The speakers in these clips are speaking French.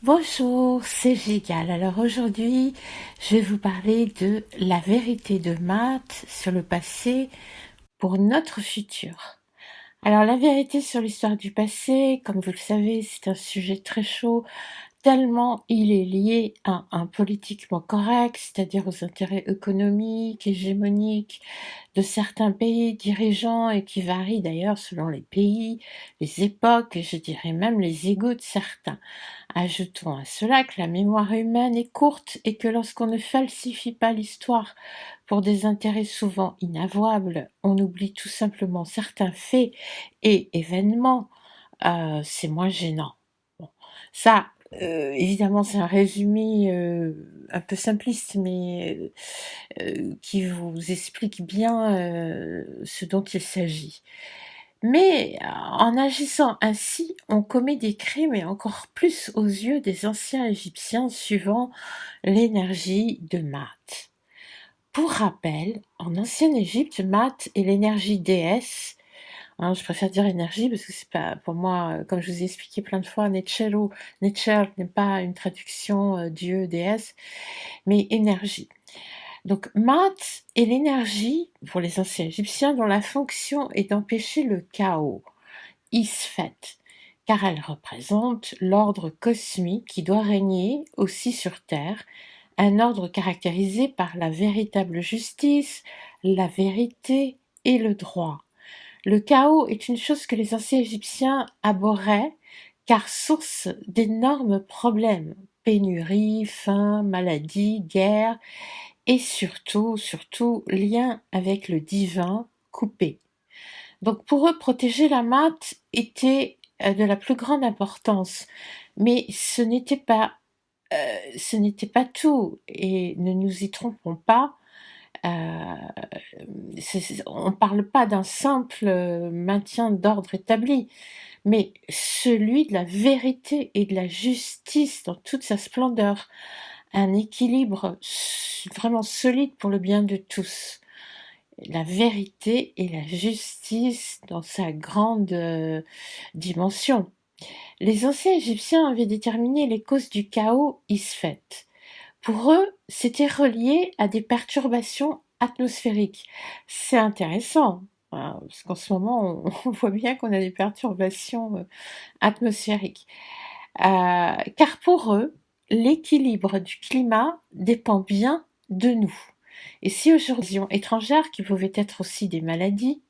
Bonjour, c'est Gigal. Alors aujourd'hui, je vais vous parler de la vérité de Math sur le passé pour notre futur. Alors la vérité sur l'histoire du passé, comme vous le savez, c'est un sujet très chaud tellement il est lié à un politiquement correct, c'est-à-dire aux intérêts économiques, hégémoniques de certains pays dirigeants et qui varient d'ailleurs selon les pays, les époques et je dirais même les égos de certains. Ajoutons à cela que la mémoire humaine est courte et que lorsqu'on ne falsifie pas l'histoire pour des intérêts souvent inavouables, on oublie tout simplement certains faits et événements, c'est moins gênant. Bon, ça, évidemment, c'est un résumé un peu simpliste, mais qui vous explique bien ce dont il s'agit. Mais en agissant ainsi, on commet des crimes et encore plus aux yeux des anciens Égyptiens suivant l'énergie de Math. Pour rappel, en ancienne Égypte, Math est l'énergie déesse. Hein, je préfère dire énergie parce que c'est pas, pour moi, comme je vous ai expliqué plein de fois, Nature n'est pas une traduction Dieu, déesse, mais énergie. Donc Math est l'énergie, pour les anciens Égyptiens, dont la fonction est d'empêcher le chaos, Isfet, car elle représente l'ordre cosmique qui doit régner aussi sur Terre, un ordre caractérisé par la véritable justice, la vérité et le droit. Le chaos est une chose que les anciens Égyptiens abhorraient, car source d'énormes problèmes, pénurie, faim, maladie, guerre, et surtout, lien avec le divin coupé. Donc pour eux, protéger la Math était de la plus grande importance, mais ce n'était pas tout, et ne nous y trompons pas, on ne parle pas d'un simple maintien d'ordre établi, mais celui de la vérité et de la justice dans toute sa splendeur, un équilibre vraiment solide pour le bien de tous. La vérité et la justice dans sa grande dimension. Les anciens Égyptiens avaient déterminé les causes du chaos Isfet. Pour eux, c'était relié à des perturbations atmosphériques. C'est intéressant, hein, parce qu'en ce moment, on voit bien qu'on a des perturbations atmosphériques. Car pour eux, l'équilibre du climat dépend bien de nous. Et si aujourd'hui, étrangères qui pouvaient être aussi des maladies,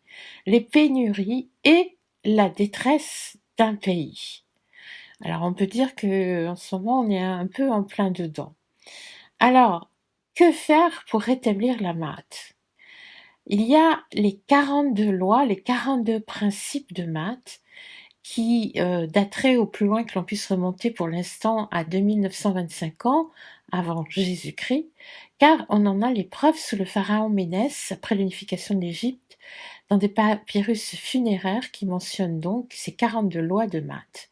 les pénuries et la détresse d'un pays. Alors on peut dire que en ce moment, on est un peu en plein dedans. Alors, que faire pour rétablir la Math? Il y a les 42 lois, les 42 principes de Math qui dateraient au plus loin que l'on puisse remonter pour l'instant à 2925 ans avant Jésus-Christ, car on en a les preuves sous le pharaon Ménès après l'unification de l'Égypte dans des papyrus funéraires qui mentionnent donc ces 42 lois de Math,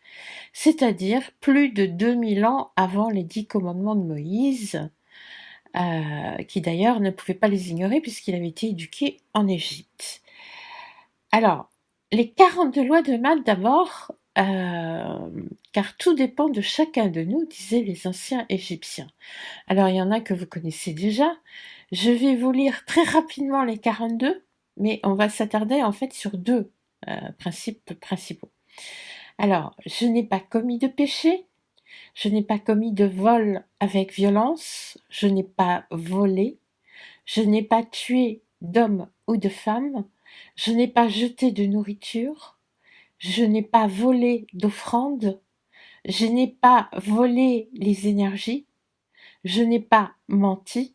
c'est-à-dire plus de 2000 ans avant les 10 commandements de Moïse, qui d'ailleurs ne pouvait pas les ignorer puisqu'il avait été éduqué en Égypte. Alors, les 42 lois de Math d'abord, car tout dépend de chacun de nous, disaient les anciens Égyptiens. Alors, il y en a que vous connaissez déjà. Je vais vous lire très rapidement les 42, mais on va s'attarder en fait sur deux principes principaux. Alors, je n'ai pas commis de péché, je n'ai pas commis de vol avec violence, je n'ai pas volé, je n'ai pas tué d'homme ou de femme, je n'ai pas jeté de nourriture, je n'ai pas volé d'offrande, je n'ai pas volé les énergies, je n'ai pas menti,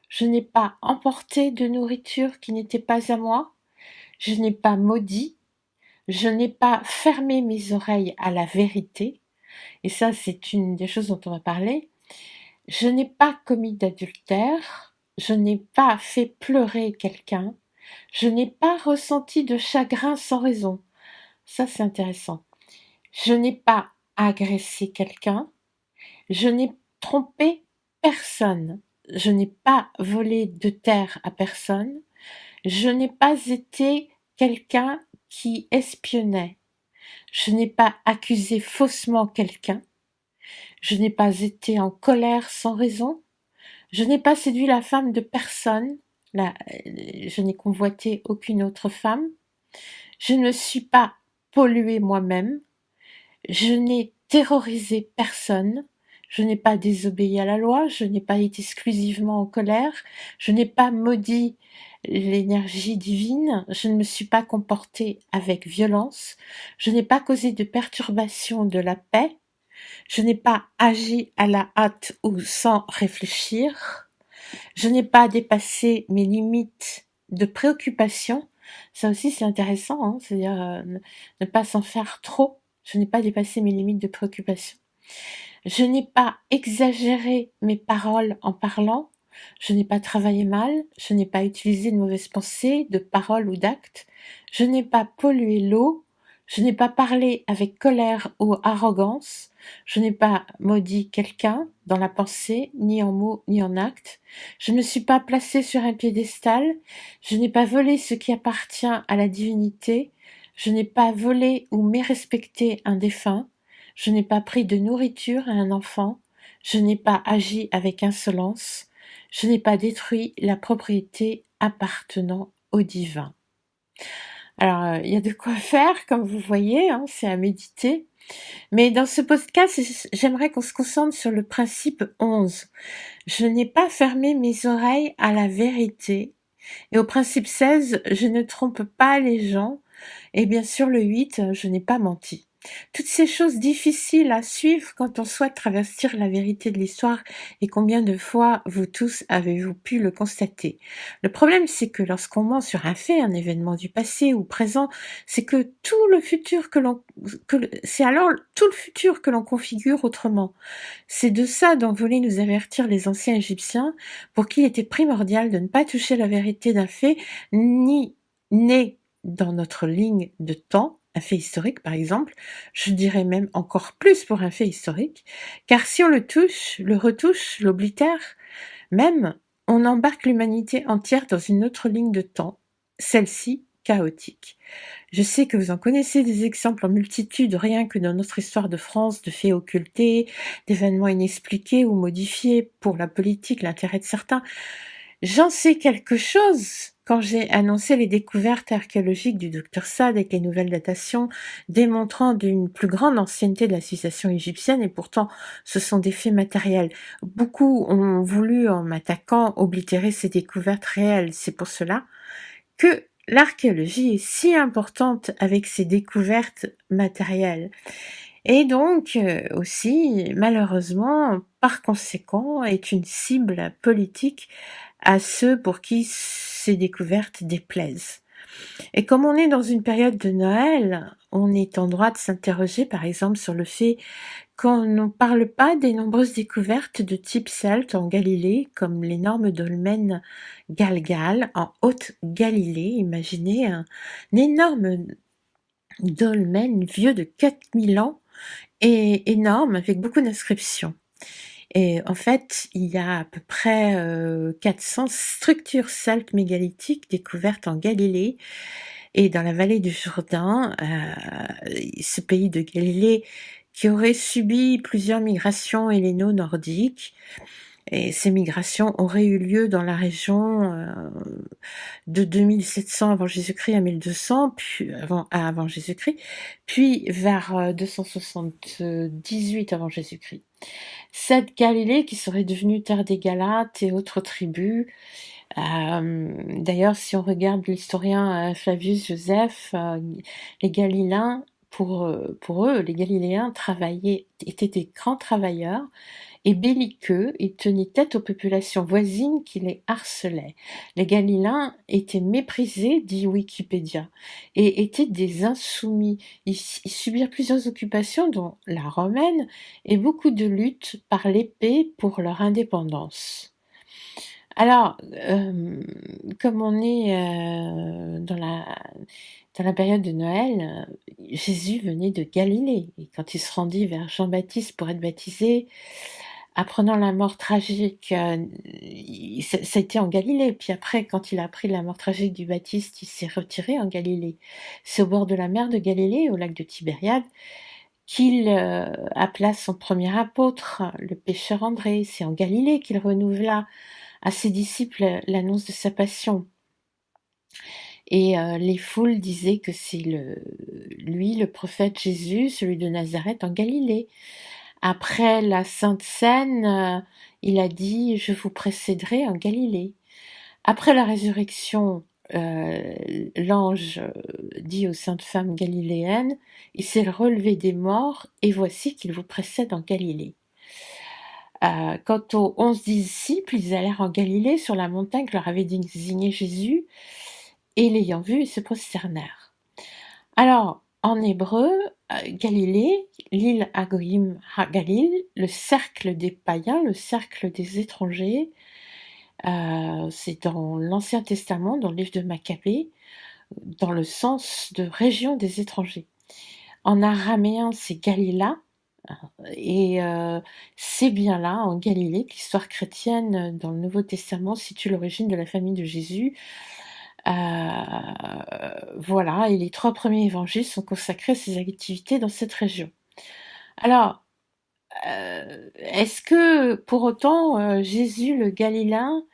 je n'ai pas emporté de nourriture qui n'était pas à moi, je n'ai pas maudit, je n'ai pas fermé mes oreilles à la vérité, et ça c'est une des choses dont on va parler. Je n'ai pas commis d'adultère, je n'ai pas fait pleurer quelqu'un, je n'ai pas ressenti de chagrin sans raison. Ça, c'est intéressant. Je n'ai pas agressé quelqu'un, je n'ai trompé personne, je n'ai pas volé de terre à personne, je n'ai pas été quelqu'un qui espionnait, je n'ai pas accusé faussement quelqu'un, je n'ai pas été en colère sans raison, je n'ai pas séduit la femme de personne, je n'ai convoité aucune autre femme, je ne me suis pas polluée moi-même, je n'ai terrorisé personne, je n'ai pas désobéi à la loi, je n'ai pas été exclusivement en colère, je n'ai pas maudit l'énergie divine, je ne me suis pas comportée avec violence, je n'ai pas causé de perturbation de la paix, je n'ai pas agi à la hâte ou sans réfléchir, je n'ai pas dépassé mes limites de préoccupation. Ça aussi c'est intéressant, hein, c'est-à-dire ne pas s'en faire trop. Je n'ai pas dépassé mes limites de préoccupation. Je n'ai pas exagéré mes paroles en parlant. Je n'ai pas travaillé mal. Je n'ai pas utilisé de mauvaises pensées, de paroles ou d'actes. Je n'ai pas pollué l'eau. Je n'ai pas parlé avec colère ou arrogance. Je n'ai pas maudit quelqu'un dans la pensée, ni en mots, ni en actes. Je ne me suis pas placée sur un piédestal. Je n'ai pas volé ce qui appartient à la divinité. Je n'ai pas volé ou mérespecté un défunt. Je n'ai pas pris de nourriture à un enfant. Je n'ai pas agi avec insolence. Je n'ai pas détruit la propriété appartenant au divin. Alors, il y a de quoi faire, comme vous voyez, hein, c'est à méditer. Mais dans ce podcast, j'aimerais qu'on se concentre sur le principe 11. Je n'ai pas fermé mes oreilles à la vérité. Et au principe 16, je ne trompe pas les gens. Et bien sûr, le 8, je n'ai pas menti. Toutes ces choses difficiles à suivre quand on souhaite travestir la vérité de l'histoire, et combien de fois vous tous avez-vous pu le constater. Le problème, c'est que lorsqu'on ment sur un fait, un événement du passé ou présent, c'est que tout le futur c'est alors tout le futur que l'on configure autrement. C'est de ça dont voulaient nous avertir les anciens Égyptiens, pour qui il était primordial de ne pas toucher la vérité d'un fait, ni né dans notre ligne de temps, un fait historique par exemple, je dirais même encore plus pour un fait historique, car si on le touche, le retouche, l'oblitère, même, on embarque l'humanité entière dans une autre ligne de temps, celle-ci chaotique. Je sais que vous en connaissez des exemples en multitude, rien que dans notre histoire de France, de faits occultés, d'événements inexpliqués ou modifiés pour la politique, l'intérêt de certains. J'en sais quelque chose quand j'ai annoncé les découvertes archéologiques du docteur Sade avec les nouvelles datations démontrant d'une plus grande ancienneté de la civilisation égyptienne, et pourtant ce sont des faits matériels. Beaucoup ont voulu, en m'attaquant, oblitérer ces découvertes réelles. C'est pour cela que l'archéologie est si importante avec ses découvertes matérielles. Et donc aussi, malheureusement, par conséquent, est une cible politique à ceux pour qui ces découvertes déplaisent. Et comme on est dans une période de Noël, on est en droit de s'interroger par exemple sur le fait qu'on ne parle pas des nombreuses découvertes de type celte en Galilée, comme l'énorme dolmen Galgal en Haute-Galilée. Imaginez un énorme dolmen vieux de 4000 ans et énorme avec beaucoup d'inscriptions. Et en fait, il y a à peu près 400 structures celtes mégalithiques découvertes en Galilée et dans la vallée du Jourdain, ce pays de Galilée qui aurait subi plusieurs migrations helléno-nordiques. Et ces migrations auraient eu lieu dans la région de 2700 avant Jésus-Christ à 1200, puis avant Jésus-Christ, puis vers 278 avant Jésus-Christ. Cette Galilée qui serait devenue terre des Galates et autres tribus. D'ailleurs, si on regarde l'historien Flavius Joseph, les Galiléens, pour eux, les Galiléens étaient des grands travailleurs et belliqueux et tenaient tête aux populations voisines qui les harcelaient. Les Galiléens étaient méprisés, dit Wikipédia, et étaient des insoumis. Ils subirent plusieurs occupations, dont la romaine, et beaucoup de luttes par l'épée pour leur indépendance. Alors, comme on est dans la période de Noël, Jésus venait de Galilée, et quand il se rendit vers Jean-Baptiste pour être baptisé, apprenant la mort tragique, ça a été en Galilée, puis après, quand il a appris la mort tragique du Baptiste, il s'est retiré en Galilée. C'est au bord de la mer de Galilée, au lac de Tibériade, qu'il appela son premier apôtre, le pêcheur André. C'est en Galilée qu'il renouvela à ses disciples l'annonce de sa passion. Et les foules disaient que c'est lui, le prophète Jésus, celui de Nazareth en Galilée. Après la Sainte Seine, il a dit « Je vous précéderai en Galilée ». Après la résurrection, l'ange dit aux saintes femmes galiléennes « Il s'est relevé des morts, et voici qu'il vous précède en Galilée ». Quant aux 11 disciples, ils allèrent en Galilée sur la montagne que leur avait désigné Jésus, et l'ayant vu, ils se prosternèrent. Alors, en hébreu, Galilée, l'île Agoïm HaGalil, le cercle des païens, le cercle des étrangers, c'est dans l'Ancien Testament, dans le livre de Maccabée, dans le sens de région des étrangers. En araméen, c'est Galila, et c'est bien là, en Galilée, que l'histoire chrétienne dans le Nouveau Testament situe l'origine de la famille de Jésus. Voilà, et les 3 premiers évangiles sont consacrés à ses activités dans cette région. Alors, est-ce que pour autant Jésus le Galiléen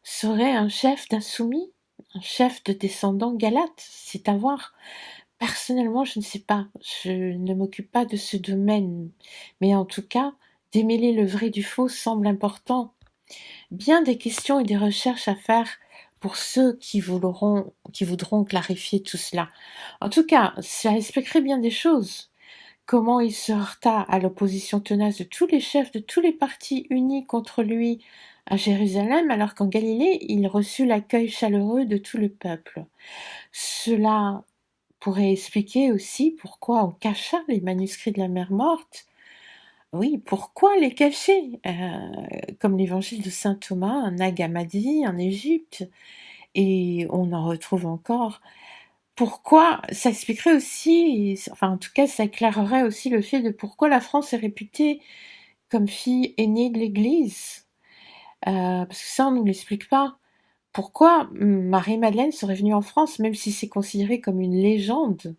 serait un chef d'insoumis, un chef de descendants galates? C'est à voir. Personnellement, je ne sais pas, je ne m'occupe pas de ce domaine, mais en tout cas, démêler le vrai du faux semble important. Bien des questions et des recherches à faire pour ceux qui voudront clarifier tout cela. En tout cas, ça expliquerait bien des choses. Comment il se heurta à l'opposition tenace de tous les chefs de tous les partis unis contre lui à Jérusalem, alors qu'en Galilée, il reçut l'accueil chaleureux de tout le peuple. Cela pourrait expliquer aussi pourquoi on cacha les manuscrits de la Mère morte. Oui, pourquoi les cacher comme l'évangile de saint Thomas, un Nag Hammadi en Égypte, et on en retrouve encore. Pourquoi ça expliquerait aussi, enfin en tout cas ça éclairerait aussi le fait de pourquoi la France est réputée comme fille aînée de l'Église. Parce que ça on ne nous l'explique pas. Pourquoi Marie-Madeleine serait venue en France, même si c'est considéré comme une légende?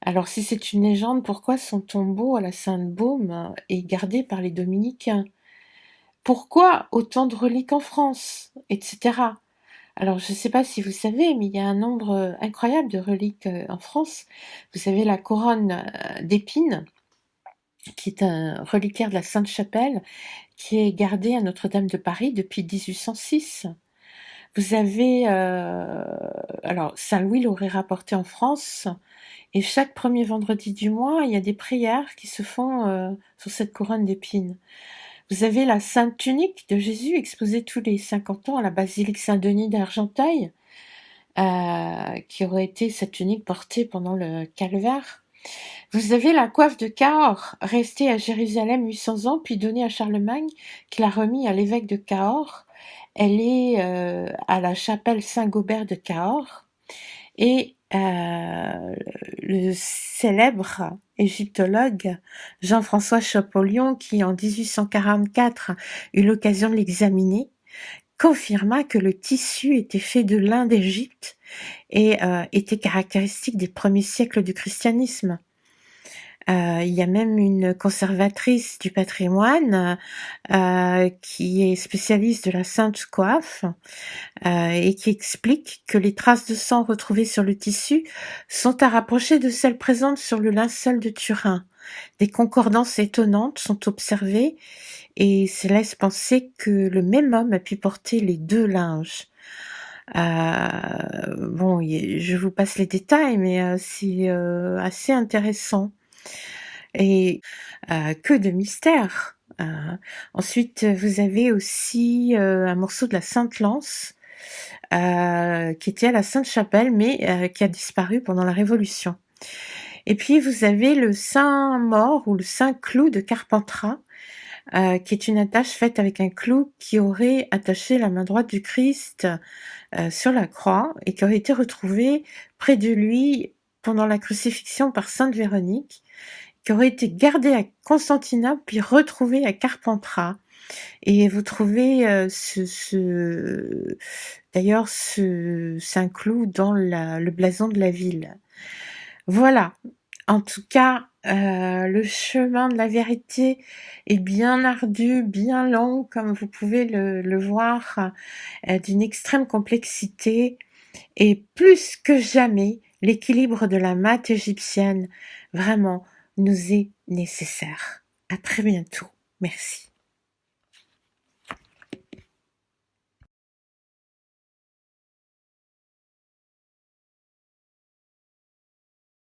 Alors si c'est une légende, pourquoi son tombeau à la Sainte-Baume est gardé par les dominicains? Pourquoi autant de reliques en France, etc. Alors je ne sais pas si vous savez, mais il y a un nombre incroyable de reliques en France. Vous avez la couronne d'épines, qui est un reliquaire de la Sainte-Chapelle, qui est gardée à Notre-Dame de Paris depuis 1806. Vous avez, alors Saint-Louis l'aurait rapporté en France, et chaque premier vendredi du mois, il y a des prières qui se font sur cette couronne d'épines. Vous avez la Sainte Tunique de Jésus exposée tous les 50 ans à la basilique Saint-Denis d'Argenteuil, qui aurait été cette tunique portée pendant le calvaire. Vous avez la coiffe de Cahors, restée à Jérusalem 800 ans, puis donnée à Charlemagne, qui l'a remis à l'évêque de Cahors. Elle est à la chapelle Saint-Gobert de Cahors. Et le célèbre égyptologue Jean-François Champollion, qui en 1844 eut l'occasion de l'examiner, confirma que le tissu était fait de lin d'Égypte et était caractéristique des premiers siècles du christianisme. Il y a même une conservatrice du patrimoine qui est spécialiste de la sainte coiffe et qui explique que les traces de sang retrouvées sur le tissu sont à rapprocher de celles présentes sur le linceul de Turin. Des concordances étonnantes sont observées et cela laisse penser que le même homme a pu porter les 2 linges. Bon, je vous passe les détails, mais c'est assez intéressant. Et que de mystère. Ensuite, vous avez aussi un morceau de la Sainte Lance qui était à la Sainte-Chapelle, mais qui a disparu pendant la Révolution. Et puis vous avez le Saint Mort ou le Saint Clou de Carpentras, qui est une attache faite avec un clou qui aurait attaché la main droite du Christ sur la croix et qui aurait été retrouvée près de lui pendant la crucifixion par Sainte Véronique, qui aurait été gardée à Constantinople puis retrouvée à Carpentras. Et vous trouvez d'ailleurs ce Saint-Cloud dans le blason de la ville. Voilà. En tout cas, Le chemin de la vérité est bien ardu, bien long, comme vous pouvez le voir, d'une extrême complexité. Et plus que jamais, l'équilibre de la maths égyptienne, vraiment, nous est nécessaire. À très bientôt. Merci.